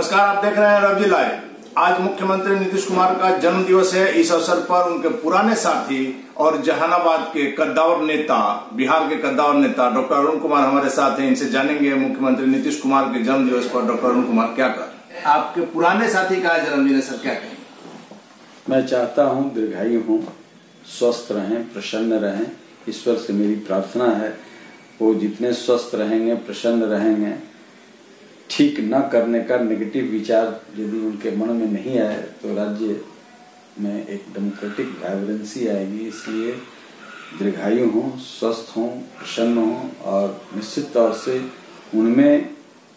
नमस्कार, आप देख रहे हैं रवजी लाइव। आज मुख्यमंत्री नीतीश कुमार का जन्म दिवस है। इस अवसर पर उनके पुराने साथी और जहानाबाद के कद्दावर नेता, बिहार के कद्दावर नेता डॉक्टर अरुण कुमार हमारे साथ हैं। इनसे जानेंगे मुख्यमंत्री नीतीश कुमार के जन्म दिवस पर डॉक्टर अरुण कुमार क्या कर। आपके पुराने साथी का जन्मदिन है सर, क्या कहें? मैं चाहता हूँ दीर्घायु हों, स्वस्थ रहें, प्रसन्न रहें। ईश्वर से मेरी प्रार्थना है वो जितने स्वस्थ रहेंगे, प्रसन्न रहेंगे, ठीक न करने का नेगेटिव विचार यदि उनके मन में नहीं आए तो राज्य में एक डेमोक्रेटिक वाइब्रेंसी आएगी। इसलिए दीर्घायु हों, स्वस्थ हों, प्रसन्न हों और निश्चित तौर से उनमें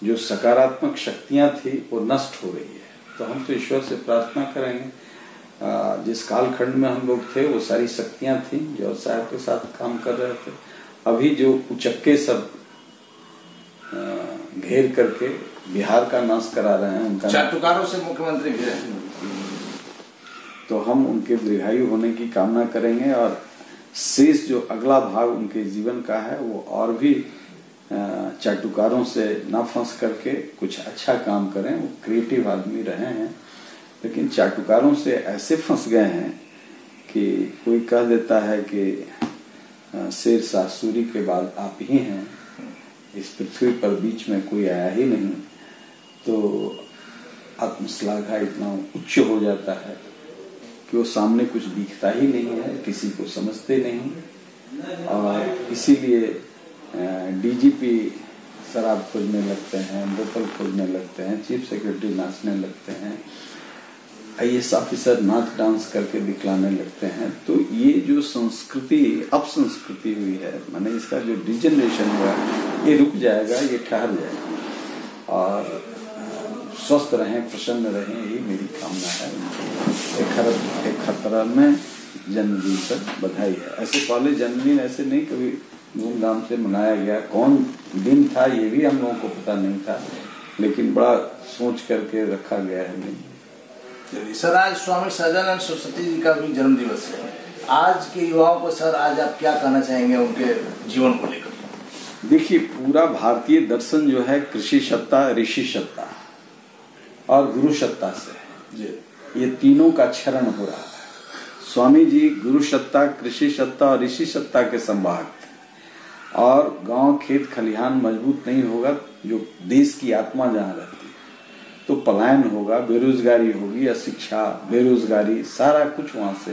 जो सकारात्मक शक्तियां थी वो नष्ट हो रही है। तो हम तो ईश्वर से प्रार्थना करेंगे जिस कालखंड में हम लोग थे वो सारी शक्तियां थी जो साहब के साथ काम कर रहे थे। अभी जो उचक्के सब घेर करके बिहार का नाश करा रहे हैं, उनका चाटुकारों से मुख्यमंत्री घेरे, तो हम उनके दीर्घायु होने की कामना करेंगे और शेष जो अगला भाग उनके जीवन का है वो और भी चाटुकारों से ना फंस करके कुछ अच्छा काम करें। वो क्रिएटिव आदमी रहे हैं लेकिन चाटुकारों से ऐसे फंस गए हैं कि कोई कह देता है कि शेर शाह सूरी के बाद आप ही हैं, इस पृथ्वी पर बीच में कोई आया ही नहीं। तो आत्मश्लाघा इतना उच्च हो जाता है कि वो सामने कुछ दिखता ही नहीं है, किसी को समझते नहीं और इसीलिए डीजीपी शराब खोजने लगते हैं, बोतल खोजने लगते हैं, चीफ सेक्रेटरी नाचने लगते हैं, आईएएस ऑफिसर नाच डांस करके दिखलाने लगते हैं। तो ये जो संस्कृति अपसंस्कृति हुई है, माने इसका जो डिजेनरेशन हुआ ये रुक जाएगा, ये ठहर जाएगा और स्वस्थ रहें, प्रसन्न रहें, यही मेरी कामना है। एक खतरा में जन्मदिन पर बधाई है। ऐसे पहले जन्मदिन ऐसे नहीं कभी धूमधाम से मनाया गया। कौन दिन था ये भी हम लोगों को पता नहीं था, लेकिन बड़ा सोच करके रखा गया है। सर, आज स्वामी सहजानंद सरस्वती जी का भी जन्म दिवस है। आज के युवाओं को सर आज आप क्या कहना चाहेंगे उनके जीवन को लेकर? देखिए, पूरा भारतीय दर्शन जो है कृषि सत्ता, ऋषि सत्ता और गुरु सत्ता से है। ये तीनों का क्षरण हो रहा है। स्वामी जी गुरु सत्ता, कृषि सत्ता और ऋषि सत्ता के संवाहक थे और गांव खेत खलिहान मजबूत नहीं होगा, जो देश की आत्मा जहाँ रहती है तो पलायन होगा, बेरोजगारी होगी, अशिक्षा, बेरोजगारी, सारा कुछ वहां से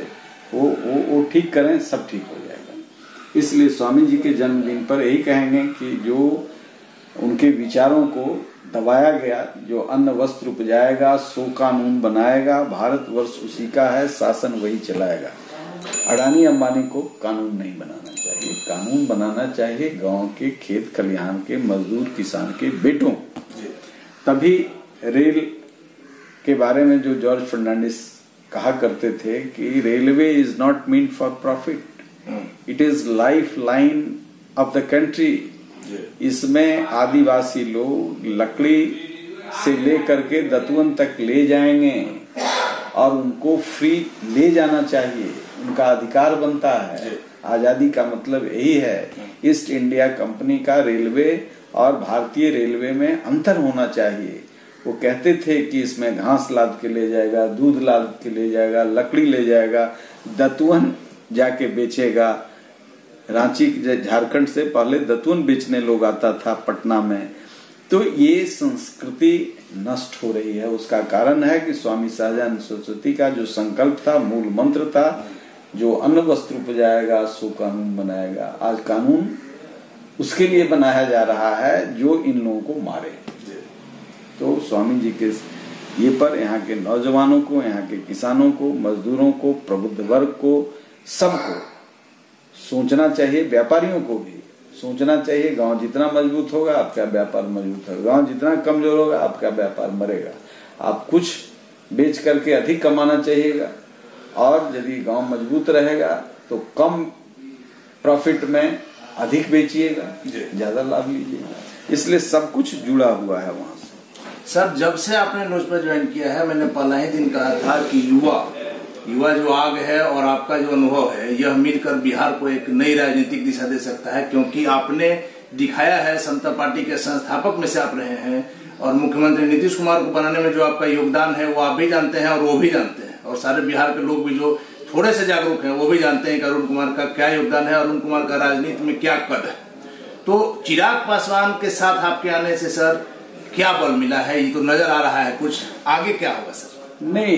वो ठीक करें, सब ठीक हो जाएगा। इसलिए स्वामी जी के जन्मदिन पर यही कहेंगे कि जो उनके विचारों को दबाया गया, जो अन्न वस्त्र उपजाएगा सो कानून बनाएगा, भारतवर्ष उसी का है, शासन वही चलाएगा। अडानी अंबानी को कानून नहीं बनाना चाहिए, कानून बनाना चाहिए गांव के खेत खलिहान के मजदूर किसान के बेटों। तभी रेल के बारे में जो जॉर्ज फर्नांडिस कहा करते थे कि railway is not meant for profit, it is lifeline of the country. इसमें आदिवासी लोग लकड़ी से लेकर के दतवन तक ले जाएंगे और उनको फ्री ले जाना चाहिए, उनका अधिकार बनता है। आजादी का मतलब यही है। ईस्ट इंडिया कंपनी का रेलवे और भारतीय रेलवे में अंतर होना चाहिए। वो कहते थे कि इसमें घास लाद के ले जाएगा, दूध लाद के ले जाएगा, लकड़ी ले जाएगा, दतवन जाके बेचेगा। रांची, झारखंड से पहले दतवन बेचने लोग आता था पटना में। तो ये संस्कृति नष्ट हो रही है। उसका कारण है कि स्वामी सहजानंद सरस्वती का जो संकल्प था, मूल मंत्र था, जो अन्न वस्त्र उपजाएगा सो कानून बनाएगा। आज कानून उसके लिए बनाया जा रहा है जो इन लोगों को मारे। तो स्वामी जी के ये पर यहाँ के नौजवानों को, यहाँ के किसानों को, मजदूरों को, प्रबुद्ध वर्ग को, सबको सोचना चाहिए। व्यापारियों को भी सोचना चाहिए। गांव जितना मजबूत होगा आपका व्यापार मजबूत होगा, गांव जितना कमजोर होगा आपका व्यापार मरेगा। आप कुछ बेच करके अधिक कमाना चाहिएगा और यदि गांव मजबूत रहेगा तो कम प्रॉफिट में अधिक बेचिएगा, ज्यादा लाभ लीजिएगा। इसलिए सब कुछ जुड़ा हुआ है वहां से। सर, जब से आपने न्यूज पर ज्वाइन किया है, मैंने पहला ही दिन कहा था कि युवा जो आग है और आपका जो अनुभव है यह मिलकर बिहार को एक नई राजनीतिक दिशा दे सकता है, क्योंकि आपने दिखाया है, समता पार्टी के संस्थापक में से आप रहे हैं और मुख्यमंत्री नीतीश कुमार को बनाने में जो आपका योगदान है वो आप भी जानते हैं और वो भी जानते हैं, और सारे बिहार के लोग भी जो थोड़े से जागरूक हैं वो भी जानते हैं कि अरुण कुमार का क्या योगदान है, अरुण कुमार का राजनीति में क्या कद है। तो चिराग पासवान के साथ आपके आने से सर क्या बल मिला है, ये तो नजर आ रहा है, कुछ आगे क्या होगा सर? नहीं,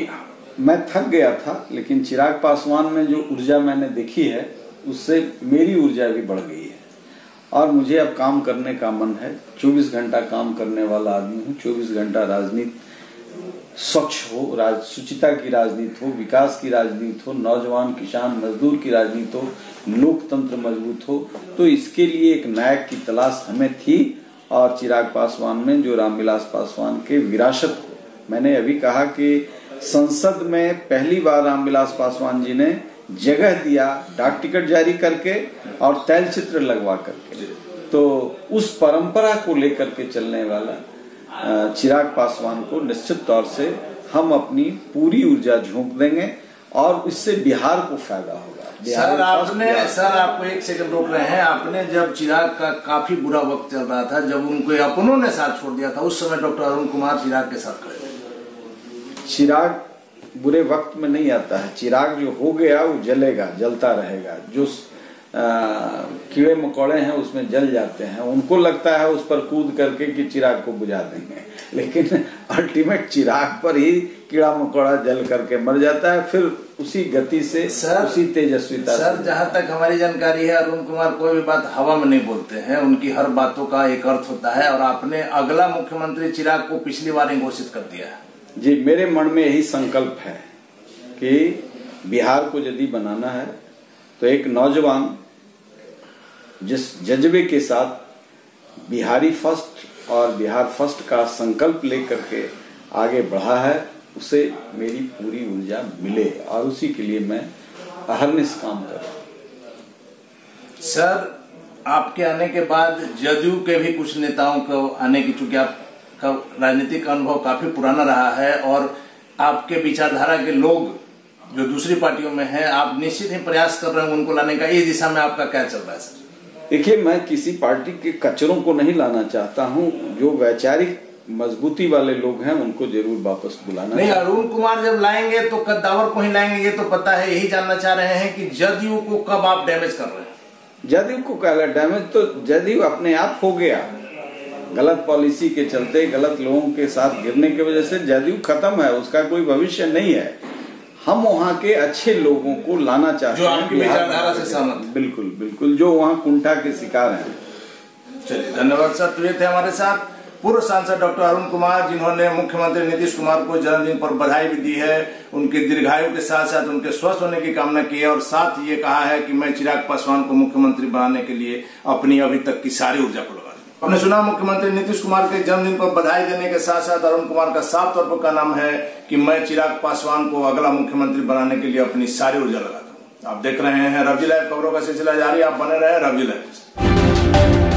मैं थक गया था, लेकिन चिराग पासवान में जो ऊर्जा मैंने देखी है उससे मेरी ऊर्जा भी बढ़ गई है और मुझे अब काम करने का मन है। 24 घंटा काम करने वाला आदमी हूँ। 24 घंटा राजनीति स्वच्छ हो, शुचिता की राजनीति हो, विकास की राजनीति हो, नौजवान किसान मजदूर की राजनीति हो, लोकतंत्र मजबूत हो, तो इसके लिए एक नायक की तलाश हमें थी और चिराग पासवान में जो रामविलास पासवान के विरासत हो। मैंने अभी कहा कि संसद में पहली बार रामविलास पासवान जी ने जगह दिया डाक टिकट जारी करके और तैलचित्र लगवा करके, तो उस परंपरा को लेकर के चलने वाला चिराग पासवान को निश्चित तौर से हम अपनी पूरी ऊर्जा झोंक देंगे और इससे बिहार को फायदा होगा। सर आपको एक सेकंड रोक रहे हैं। आपने जब चिराग का काफी बुरा वक्त चल रहा था, जब उनको अपनों ने साथ छोड़ दिया था, उस समय डॉक्टर अरुण कुमार चिराग के साथ खड़े थे। चिराग बुरे वक्त में नहीं आता है, चिराग जो हो गया वो जलेगा, जलता रहेगा। जो कीड़े मकोड़े हैं उसमें जल जाते हैं, उनको लगता है उस पर कूद करके कि चिराग को बुझा देंगे, लेकिन अल्टीमेट चिराग पर ही कीड़ा मकोड़ा जल करके मर जाता है, फिर उसी गति से उसी तेजस्विता। सर जहां तक हमारी जानकारी है, अरुण कुमार कोई भी बात हवा में नहीं बोलते हैं, उनकी हर बातों का एक अर्थ होता है और आपने अगला मुख्यमंत्री चिराग को पिछली बार ही घोषित कर दिया है। जी, मेरे मन में यही संकल्प है कि बिहार को यदि बनाना है तो एक नौजवान जिस जज्बे के साथ बिहारी फर्स्ट और बिहार फर्स्ट का संकल्प लेकर के आगे बढ़ा है, उसे मेरी पूरी ऊर्जा मिले और उसी के लिए मैं अहरनिश काम कर रहा हूं। सर आपके आने के बाद जदयू के भी कुछ नेताओं को आने की, चूंकि आपका राजनीतिक अनुभव काफी पुराना रहा है और आपके विचारधारा के लोग जो दूसरी पार्टियों में हैं, आप निश्चित ही प्रयास कर रहे हैं उनको लाने का। इस दिशा में आपका क्या चल रहा है सर? देखिए, मैं किसी पार्टी के कचरों को नहीं लाना चाहता हूं, जो वैचारिक मजबूती वाले लोग हैं उनको जरूर वापस बुलाना। नहीं, अरुण कुमार जब लाएंगे तो कद्दावर को ही लाएंगे, ये तो पता है। यही जानना चाह रहे हैं कि जदयू को कब आप डैमेज कर रहे हैं? जदयू को क्या डैमेज, तो जदयू अपने आप हो गया। गलत पॉलिसी के चलते, गलत लोगों के साथ गिरने की वजह से जदयू खत्म है, उसका कोई भविष्य नहीं है। हम वहाँ के अच्छे लोगों को लाना चाहते हैं, जो आपकी विचारधारा से सहमत। बिल्कुल बिल्कुल, जो वहाँ कुंठा के शिकार हैं। चलिए, धन्यवाद सर। तो ये थे हमारे साथ पूर्व सांसद डॉक्टर अरुण कुमार, जिन्होंने मुख्यमंत्री नीतीश कुमार को जन्मदिन पर बधाई भी दी है, उनके दीर्घायु के साथ साथ उनके स्वस्थ होने की कामना की है और साथ ये कहा है कि मैं चिराग पासवान को मुख्यमंत्री बनाने के लिए अपनी अभी तक की सारी ऊर्जा को लगा। हमने सुना मुख्यमंत्री नीतीश कुमार के जन्मदिन पर बधाई देने के साथ साथ अरुण कुमार का साफ तौर पर कहना है कि मैं चिराग पासवान को अगला मुख्यमंत्री बनाने के लिए अपनी सारी ऊर्जा लगाता हूँ। आप देख रहे हैं रवजी लाइव, खबरों का सिलसिला जारी, आप बने रहे रवजी लाइव।